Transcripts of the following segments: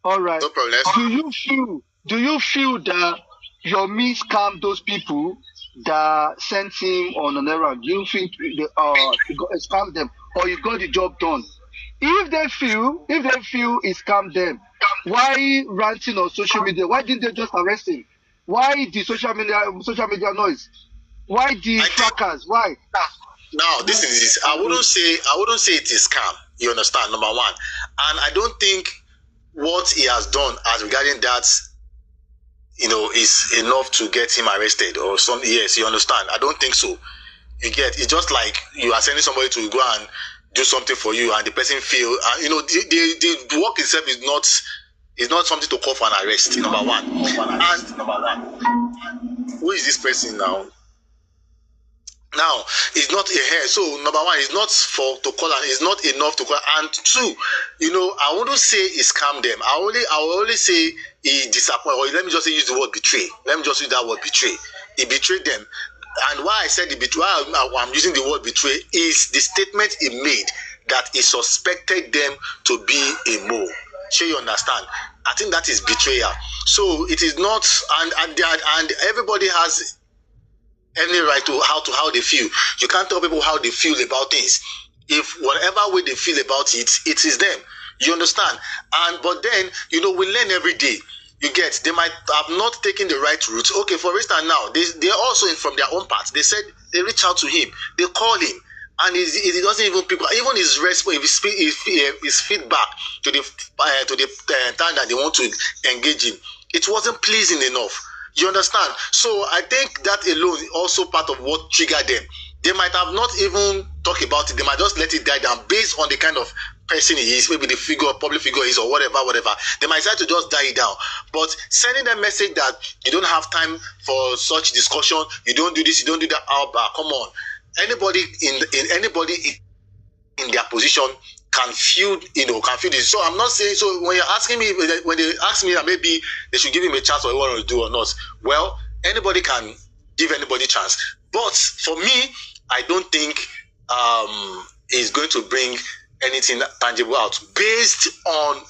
All right. No problem. Do you feel that Yomi scammed those people that sent him on an errand? Do you think he scammed them, or he got the job done? If they feel he scammed them, why ranting on social media? Why didn't they just arrest him? Why the social media noise? Why the fracas? Why? Now, this is this. I wouldn't say it is scam. You understand? Number one, and I don't think what he has done as regarding that, is enough to get him arrested or something. Yes, you understand? I don't think so. You get? It's just like you are sending somebody to go and do something for you, and the person feel, the work itself is not something to call for an arrest. Number one. Who is this person now? Now, it's not a hair. So, number one, it's not to call, and it's not enough to call. And two, I wouldn't say he scammed them. I will only say he disappointed. Or let me just use the word betray. Let me just use that word betray. He betrayed them. And why I said I'm using the word betray is the statement he made that he suspected them to be a mole. Sure, you understand? I think that is betrayal. So it is not, and everybody has any right to how they feel. You can't tell people how they feel about things. If whatever way they feel about it, it is them. You understand? But then, we learn every day. You get, they might have not taken the right route. Okay, for instance, now they're also from their own part. They said they reach out to him, they call him, and he doesn't even pick. Even his response, his feedback to the time that they want to engage him, it wasn't pleasing enough. You understand? So I think that alone is also part of what triggered them. They might have not even talked about it. They might just let it die down based on the kind of person he is, maybe the public figure is, or whatever. They might decide to just die it down. But sending a message that you don't have time for such discussion, you don't do this, you don't do that, come on. Anybody in their position can feel this. So I'm not saying, so when you're asking me, when they ask me that maybe they should give him a chance or what want to do or not, well, anybody can give anybody a chance. But for me, I don't think it's going to bring anything tangible out based on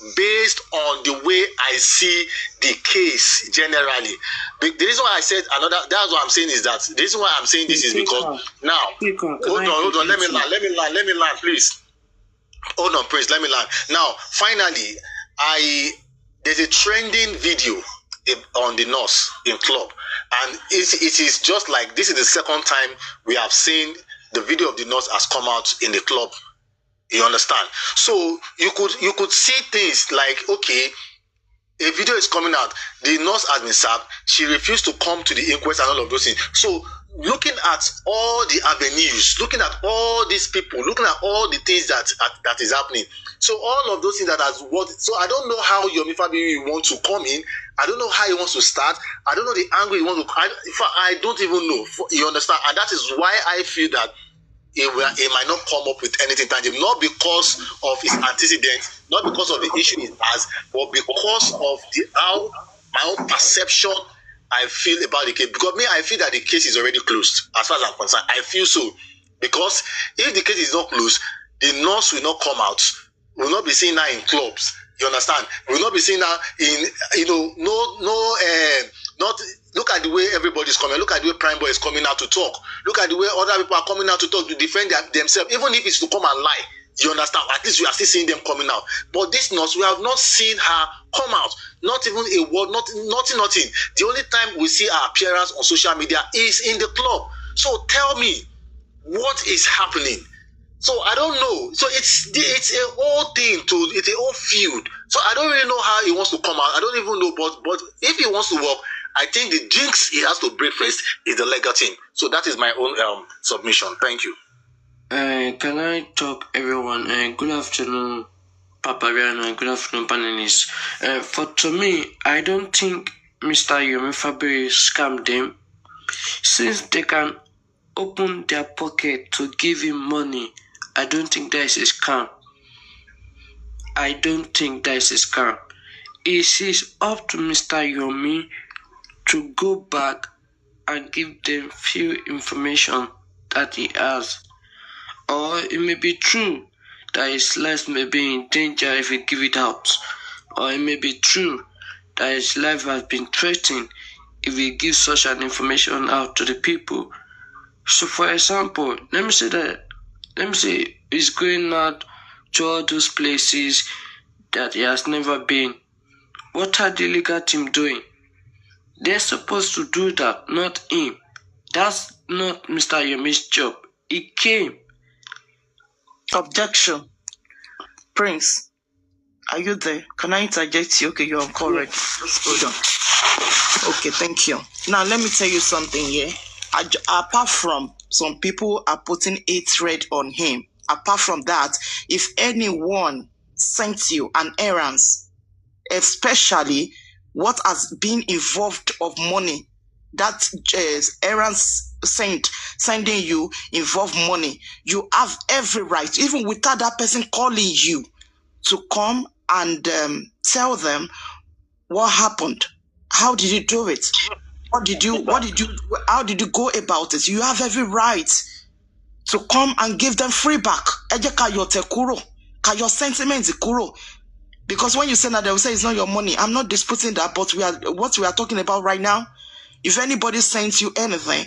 the way I see the case generally. The reason why I said that's what I'm saying is that the reason why I'm saying this is because now hold on, let me land, please. Hold on, Prince, let me land. Now, finally, there's a trending video on the nurse in club, and it is just like this is the second time we have seen the video of the nurse has come out in the club. You understand? So you could see things like, okay, a video is coming out, the nurse has been served, she refused to come to the inquest and all of those things. So looking at all the avenues, looking at all these people, looking at all the things that is happening. So all of those things so I don't know how Yomi Fabiyi wants to come in. I don't know how he wants to start. I don't know the angle he wants to. I don't even know. You understand? And that is why I feel that he might not come up with anything tangible, not because of his antecedents, not because of the issue he has, but because of my own perception I feel about the case. Because I feel that the case is already closed, as far as I'm concerned. I feel so. Because if the case is not closed, the nurse will not come out. We will not be seen now in clubs. You understand? We will not be seen now in, not. Look at the way everybody's coming. Look at the way Prime Boy is coming out to talk. Look at the way other people are coming out to talk to defend themselves, even if it's to come and lie. You understand? At least we are still seeing them coming out. But this nurse, we have not seen her come out. Not even a word, nothing. The only time we see her appearance on social media is in the club. So tell me, what is happening? So I don't know. So it's a whole thing, it's a whole field. So I don't really know how he wants to come out. I don't even know, but if he wants to work, I think the jinx he has to break first is the legal team. So that is my own submission. Thank you. Can I talk, everyone? Good afternoon, Papariano. Good afternoon, panelists. To me, I don't think Mr. Yomi Fabiyi scammed them. Since they can open their pocket to give him money, I don't think that is a scam. It is up to Mr. Yomi to go back and give them few information that he has. Or it may be true that his life may be in danger if he give it out. or it may be true that his life has been threatened if he gives such an information out to the people. So, for example, let me say he's going out to all those places that he has never been. What are the legal team doing? They're supposed to do that, not him. That's not Mr. Yomi's job. He came. Objection. Prince, are you there? Can I interject you? Okay, you're on call already. Just hold on. Okay, thank you. Now, let me tell you something here. Apart from some people are putting a thread on him, apart from that, if anyone sent you an errand, especially what has been involved of money, that errands sending you involve money, you have every right, even without that person calling you, to come and tell them what happened. How did you do it? How did you go about it? You have every right to come and give them free back. Your sentiments kuro. Because when you say that, they will say it's not your money. I'm not disputing that, but what we are talking about right now, if anybody sends you anything,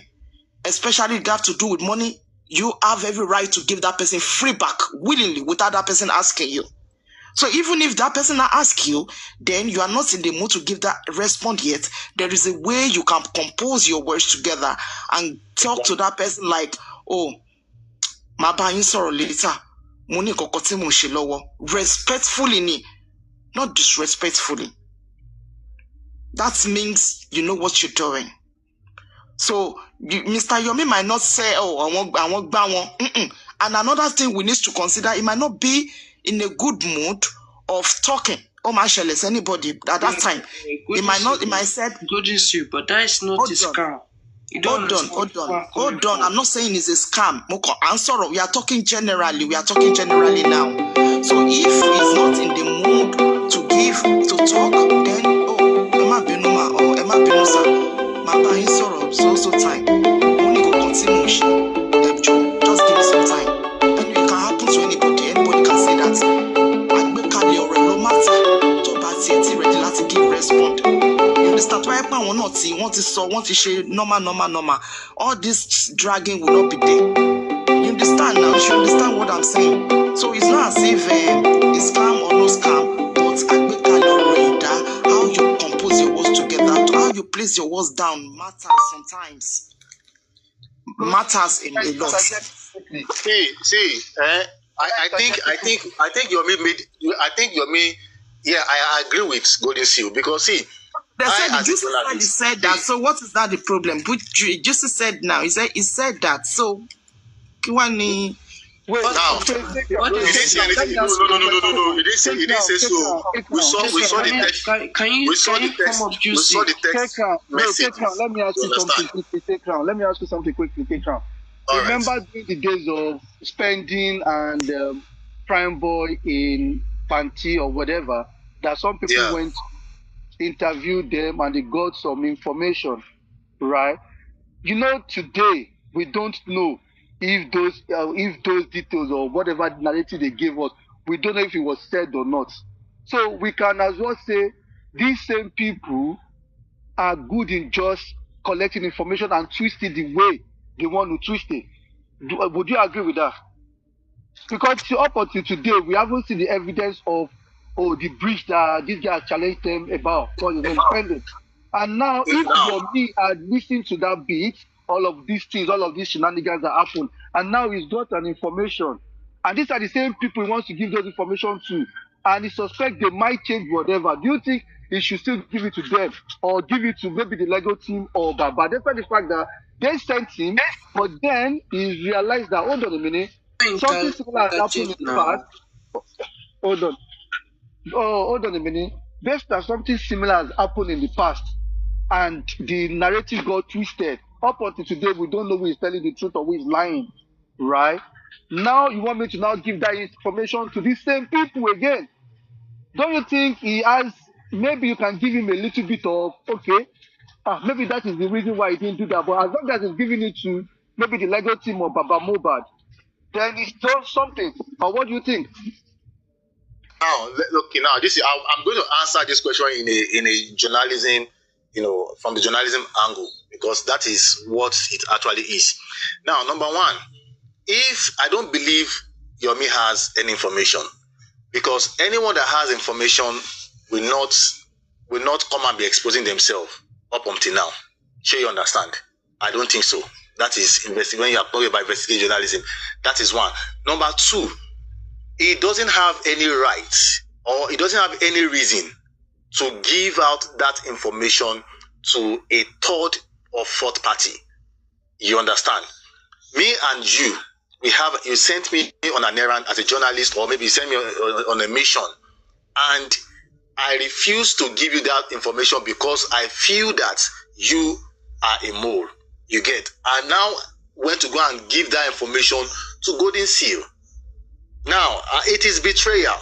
especially that to do with money, you have every right to give that person free back willingly without that person asking you. So even if that person not ask you, then you are not in the mood to give that response yet. There is a way you can compose your words together and talk to that person like, oh, my buying sorrow later, money kokoti mo se lowo. Respectfully, not disrespectfully. That means you know what you're doing. So Mr. Yomi might not say, oh, I want buy one. And another thing we need to consider, it might not be in a good mood of talking. Oh my shells, anybody at that time. It might say good issue, but that is not a scam. Hold on. I'm not saying it's a scam. I'm sorry, we are talking generally. We are talking generally now. So if he's not in the mood to talk, then Emma Benuma or Emma Benosa, my buying sorrow, so time. Only go continue. Just give me some time. And it can happen to anybody. Anybody can say that. I make or no matter. To bad ready to give respond. You understand? Why people want to share normal. All this dragging will not be there. You understand now? You should understand what I'm saying. So it's not as if it's scam or no scam, but I make how you compose your words together, how you place your words down matters sometimes. Matters in a lot. I think Yomi, yeah, I agree with Golden Seal because see, he said that. So what is that the problem? But just said now. He said that. So Kiwani. Wait, now, he didn't say anything. No. He didn't say so. We saw the text. Can you come up, we saw the text message. Let me ask you something quickly. Let me ask you something quickly. Remember during the days of spending and Prime Boy in Panty or whatever, that some people went to interview them and they got some information, right? You know, today we don't know if those details or whatever narrative they gave us, we don't know if it was said or not. So we can as well say these same people are good in just collecting information and twist it the way they want to twist it. Would you agree with that? Because up until today, we haven't seen the evidence of the breach that this guy challenged them about for his independence. And now, if Yomi had listened to that beat, all of these things, all of these shenanigans that happened, and now he's got an information, and these are the same people he wants to give those information to, and he suspects they might change whatever. Do you think he should still give it to them, or give it to maybe the Lego team or Baba? Despite the fact that they sent him, but then he realized that, hold on a minute, something similar has happened in the past. Hold on a minute. Based on something similar has happened in the past, and the narrative got twisted. Up until today, we don't know who is telling the truth or who is lying, right? Now you want me to now give that information to these same people again? Don't you think he has? Maybe you can give him a little bit of maybe that is the reason why he didn't do that. But as long as he's giving it to maybe the Lego team or Baba Mohbad, then he's done something. Or what do you think? okay, now this is, I'm going to answer this question in a journalism, from the journalism angle, because that is what it actually is. Now, number one, if I don't believe Yomi has any information, because anyone that has information will not come and be exposing themselves up until now. Sure, you understand? I don't think so. That is when you are talking about investigative journalism. That is one. Number two, he doesn't have any rights or he doesn't have any reason to give out that information to a third or fourth party. You understand? Me and you, you sent me on an errand as a journalist, or maybe you sent me on a mission, and I refuse to give you that information because I feel that you are a mole. You get? I now went to go and give that information to Golden Seal. Now, it is betrayal.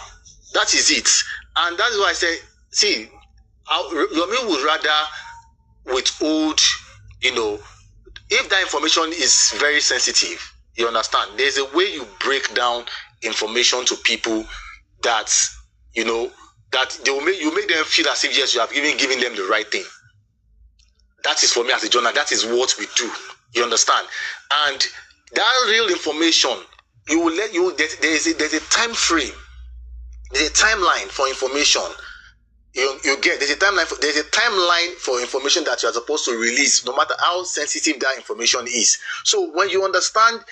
That is it. And that's why I say, see, Yomi would rather withhold, if that information is very sensitive, you understand, there's a way you break down information to people that, that you make them feel as if, yes, you have given them the right thing. That is, for me as a journalist, that is what we do. You understand? And that real information, there's a time frame, there's a timeline for information. There's a timeline for information that you are supposed to release, no matter how sensitive that information is. So when you understand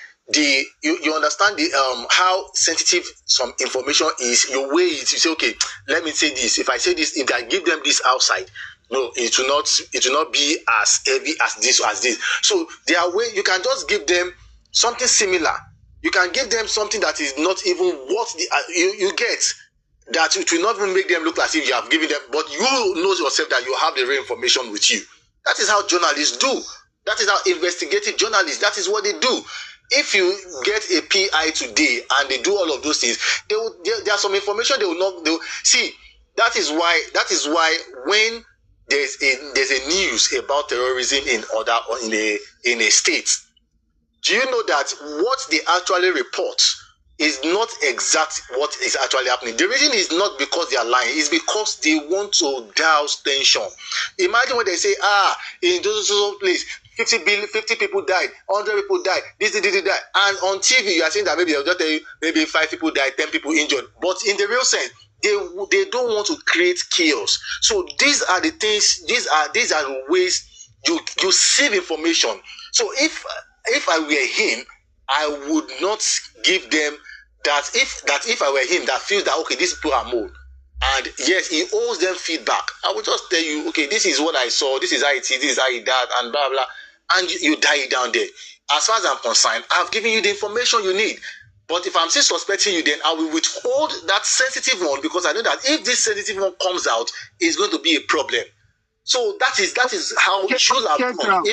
how sensitive some information is, you weigh it. You say, okay, let me say this. If I say this, if I give them this outside, no, it will not be as heavy as this. So there are ways you can just give them something similar. You can give them something that is not even what you get. That it will not even make them look as if you have given them, but you know yourself that you have the real information with you. That is how journalists do. That is how investigative journalists, that is what they do. If you get a PI today and they do all of those things, there are some information they will not see. That is why when there's a news about terrorism in a state, do you know that what they actually report is not exact what is actually happening? The reason is not because they are lying, it's because they want to douse tension. Imagine when they say, in those place, 50 people died, 100 people died, this died. And on TV, you are saying that maybe they'll just tell you, maybe 5 people died, 10 people injured. But in the real sense, they don't want to create chaos. So these are the things, these are the ways you save information. So if I were him, I would not give them that. If I were him, that feels that, okay, these people are more. And yes, he owes them feedback. I would just tell you, okay, this is what I saw, this is how it is, this is how it does, and blah, blah. And you die it down there. As far as I'm concerned, I've given you the information you need. But if I'm still suspecting you, then I will withhold that sensitive one, because I know that if this sensitive one comes out, it's going to be a problem. So that is how it should have gone.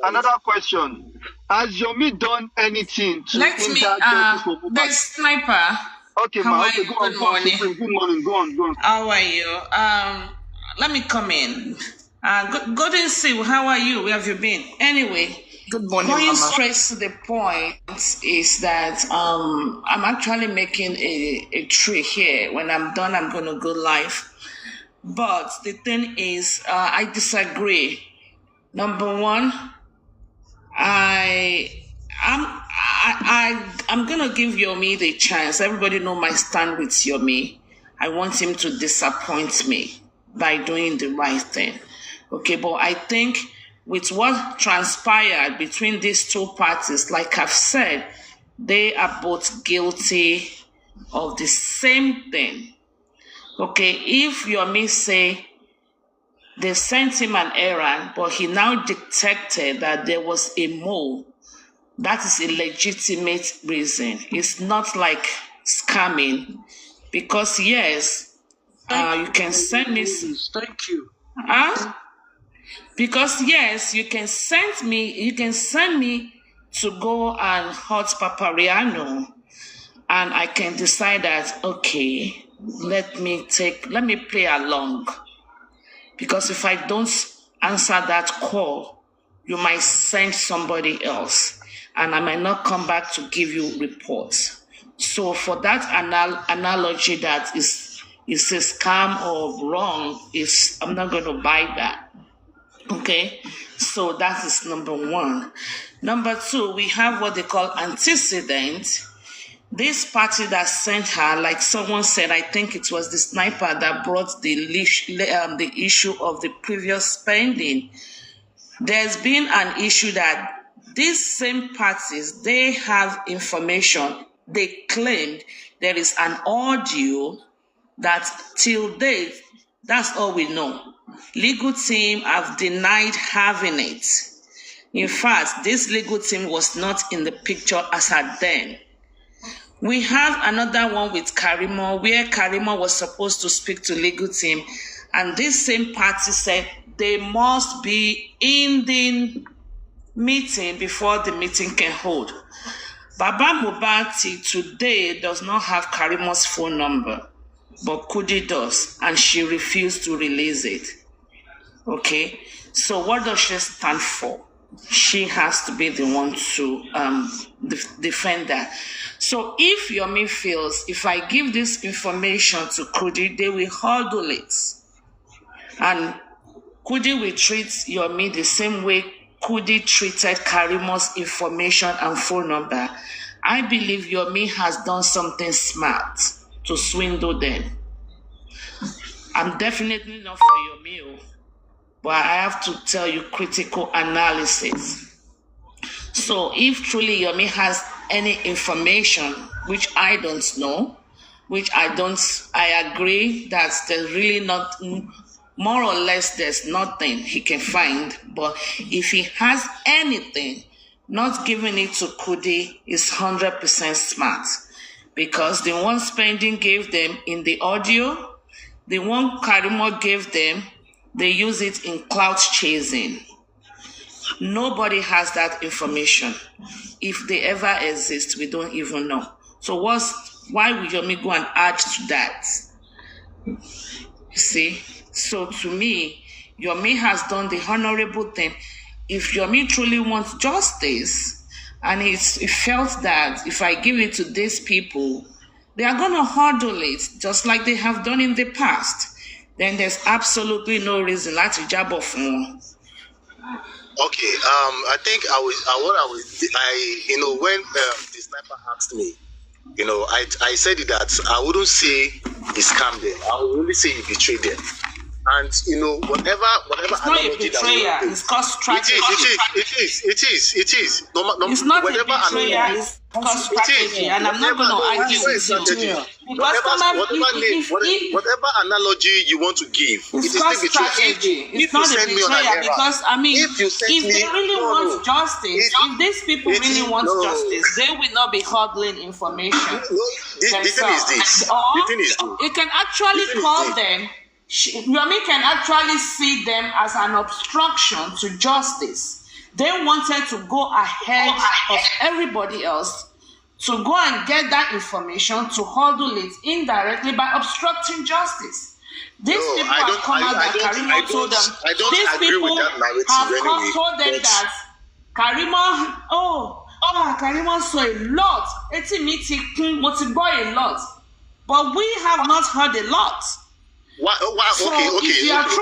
Another question. Has Yomi done anything to the sniper? Okay, ma. Okay, go on. Good morning. Go on. How are you? Let me come in. Good and see. How are you? Where have you been? Anyway, good morning, going straight to the point is that I'm actually making a tree here. When I'm done, I'm going to go live. But the thing is, I disagree. Number one, I'm gonna give Yomi the chance. Everybody know my stand with Yomi. I want him to disappoint me by doing the right thing. Okay, but I think with what transpired between these two parties, like I've said, they are both guilty of the same thing. Okay, if Yomi say they sent him an errand, but he now detected that there was a mole, that is a legitimate reason. It's not like scamming, because yes, you can send me. Thank you. Because yes, you can send me to go and hurt Papariano, and I can decide that, okay, let me play along. Because if I don't answer that call, you might send somebody else, and I might not come back to give you reports. So for that analogy that is a scam or wrong, I'm not going to buy that. Okay, so that is number one. Number two, we have what they call antecedent. This party that sent her, like someone said, I think it was the sniper that brought the issue of the previous spending. There's been an issue that these same parties, they have information. They claimed there is an audio that till date, that's all we know. Legal team have denied having it. In fact, this legal team was not in the picture as at then. We have another one with Karimo, where Karimo was supposed to speak to legal team, and this same party said they must be in the meeting before the meeting can hold. Baba Mohbad today does not have Karimo's phone number, but Kudi does, and she refused to release it. Okay, so what does she stand for? She has to be the one to defend that. So if Yomi feels, if I give this information to Kudi, they will handle it. And Kudi will treat Yomi the same way Kudi treated Karimo's information and phone number. I believe Yomi has done something smart to swindle them. I'm definitely not for Yomi, but I have to tell you critical analysis. So if truly Yomi has any information, which I don't know, I agree that there's really not, more or less there's nothing he can find. But if he has anything, not giving it to Kudi is 100% smart. Because the one spending gave them in the audio, the one Karimo gave them, they use it in clout chasing. Nobody has that information. If they ever exist, we don't even know. So why would Yomi go and add to that? You see? So to me, Yomi has done the honorable thing. If Yomi truly wants justice, and he felt that if I give it to these people, they are going to handle it just like they have done in the past, then there's absolutely no reason to jab off more. Okay, I think when the sniper asked me, I said that I wouldn't say he scammed them. I would only say he betrayed them. And whatever it's not a betrayal, it's called strategy. It is. It's not a betrayal, it's called strategy, and I'm not going to argue with you. Whatever analogy you want to give, it's called strategy. It's not a betrayal, because if they really want justice, if these people really want justice, they will not be holding information. The thing is this. You can actually call them. Yomi can actually see them as an obstruction to justice. They wanted to go ahead of everybody else to go and get that information to handle it indirectly by obstructing justice. These people have come out that Karimo told them. These people have told them that Karimo saw a lot. A lot. But we have not heard a lot. Okay.